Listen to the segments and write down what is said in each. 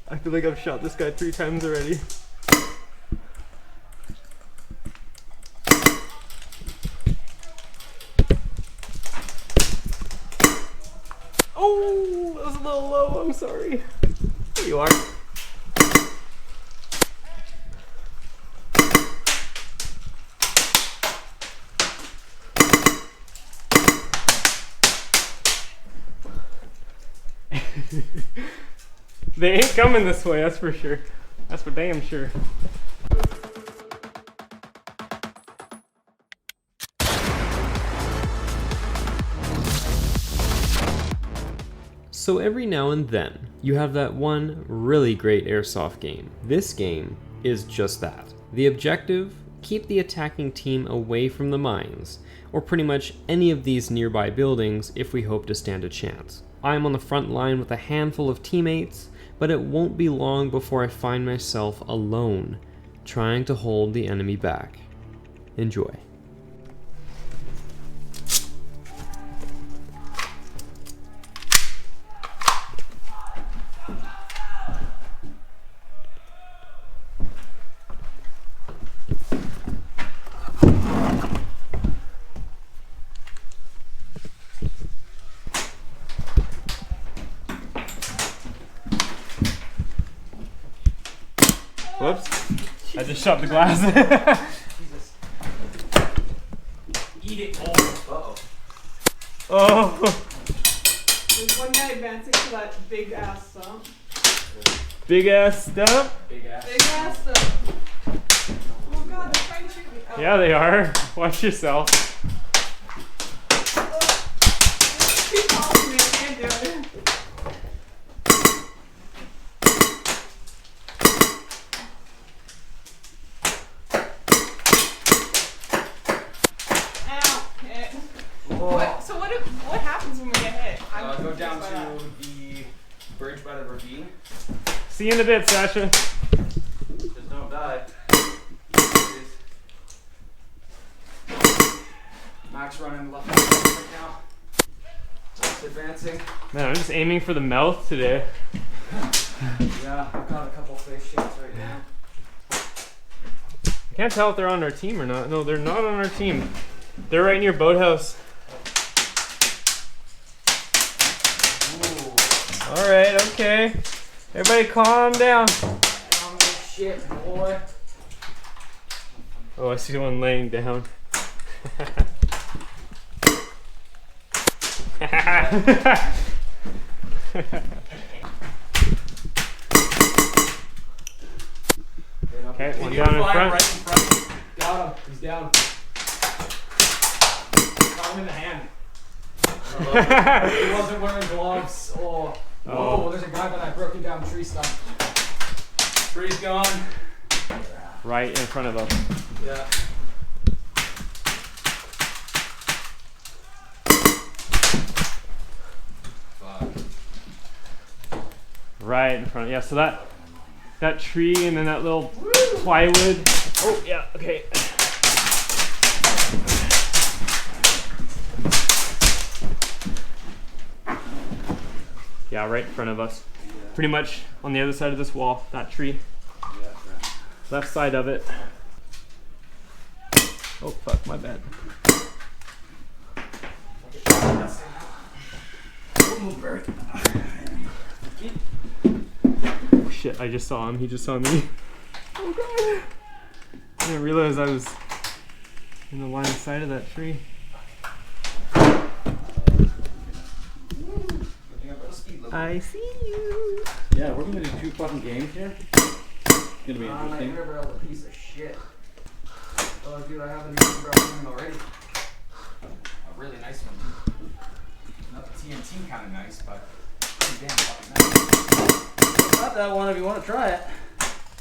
I feel like I've shot this guy 3 times already. Oh, that was a little low, I'm sorry. There you are. They ain't coming this way, that's for sure. That's for damn sure. So every now and then, you have that one really great airsoft game. This game is just that. The objective? Keep the attacking team away from the mines, or pretty much any of these nearby buildings if we hope to stand a chance. I'm on the front line with a handful of teammates, but it won't be long before I find myself alone, trying to hold the enemy back. Enjoy. Whoops. I just shot the glass. Jesus. Eat it all. Uh-oh. Oh. There's one guy advancing to that big ass stump. Big ass stump? Big ass. Big ass stump. Oh god, they're trying to shoot me. Oh. Yeah, they are. Watch yourself. Keep calling me, I can't do it. What happens when we get hit? Go down to the bridge by the ravine. See you in a bit, Sasha. Just don't die. Max running left right now. Max advancing. Man, I'm just aiming for the mouth today. Yeah, I've got a couple face shots right now. I can't tell if they're on our team or not. No, they're not on our team. They're right near boathouse. Alright, okay. Everybody calm down. Oh shit, boy. Oh, I see one laying down. Okay, one down in front. Right in front. Got him. He's down. Got him in the hand. He wasn't wearing gloves. Oh. Whoa, there's a guy behind that broken down tree stump. Tree's gone. Right in front of us. Yeah. Fuck. Right in front. Yeah, so that tree and then that little plywood. Oh, yeah, okay. Yeah, right in front of us. Yeah. Pretty much on the other side of this wall, that tree. Yeah, right. Left side of it. Oh, fuck, my bad. Oh, shit, I just saw him. He just saw me. Oh, God. I didn't realize I was in the line of sight of that tree. I see you. Yeah, we're gonna do 2 fucking games here. It's gonna be interesting. River a piece of shit. Oh, dude, I have a new umbrella already. A really nice one. Not the TNT kind of nice, but pretty damn fucking nice. Got that one if you want to try it.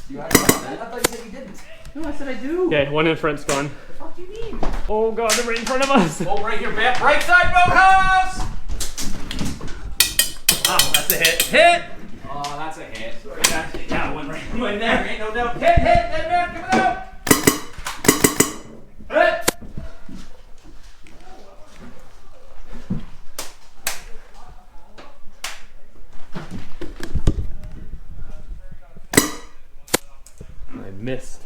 You had that? I thought you said you didn't. No, I said I do. Okay, one in front's gone. What the fuck do you mean? Oh, God, they're right in front of us. Oh, right here, right side boathouse! Wow, that's a hit. Hit! Oh, that's a hit. Yeah, one right in there. Ain't no doubt. Hit, that man, come out! Hit! missed.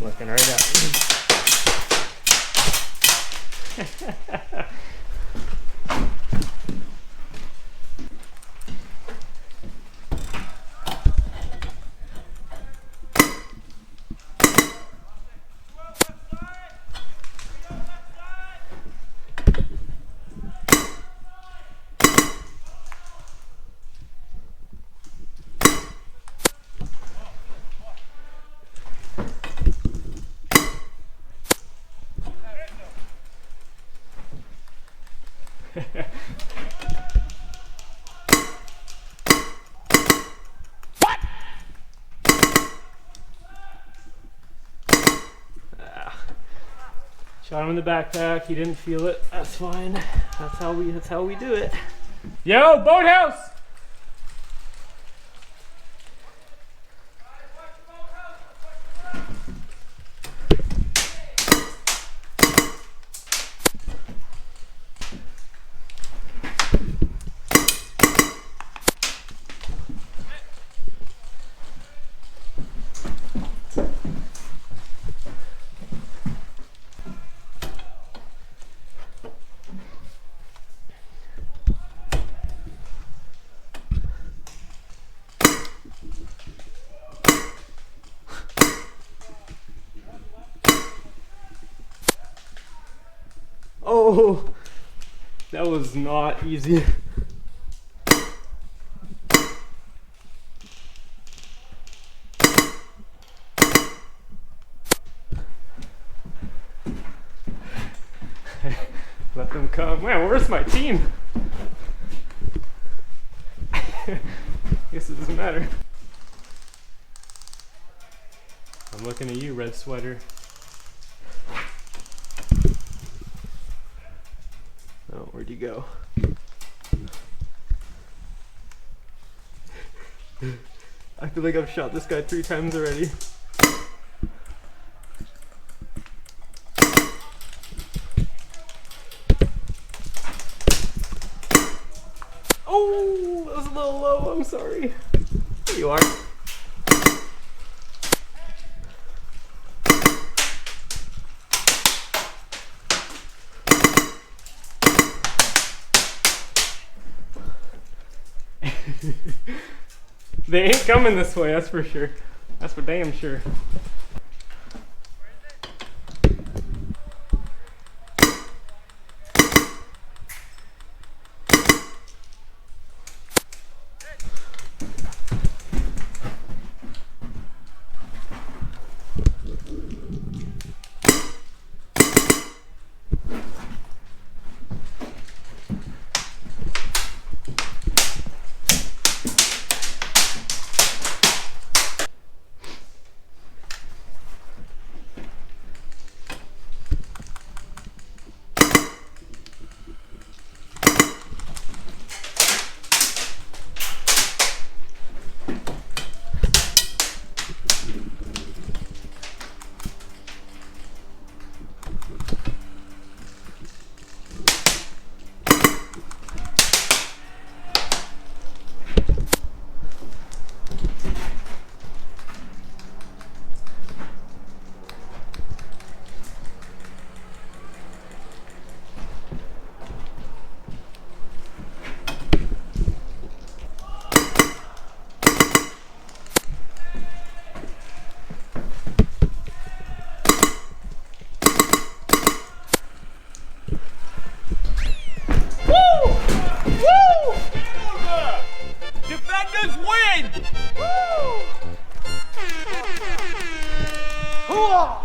Looking right at me. Shot him in the backpack. He didn't feel it. That's fine. That's how we do it. Yo, boathouse! Oh, that was not easy. Let them come. Man, where's my team? Guess it doesn't matter. I'm looking at you, red sweater. Oh, where'd you go? I feel like I've shot this guy 3 times already. Oh, that was a little low, I'm sorry. There you are. They ain't coming this way, that's for sure. That's for damn sure.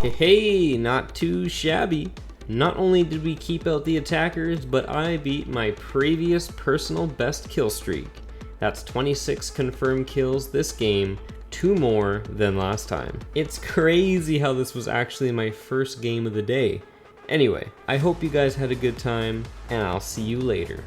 Hey, not too shabby. Not only did we keep out the attackers, but I beat my previous personal best kill streak. That's 26 confirmed kills this game, 2 more than last time. It's crazy how this was actually my first game of the day. Anyway, I hope you guys had a good time, and I'll see you later.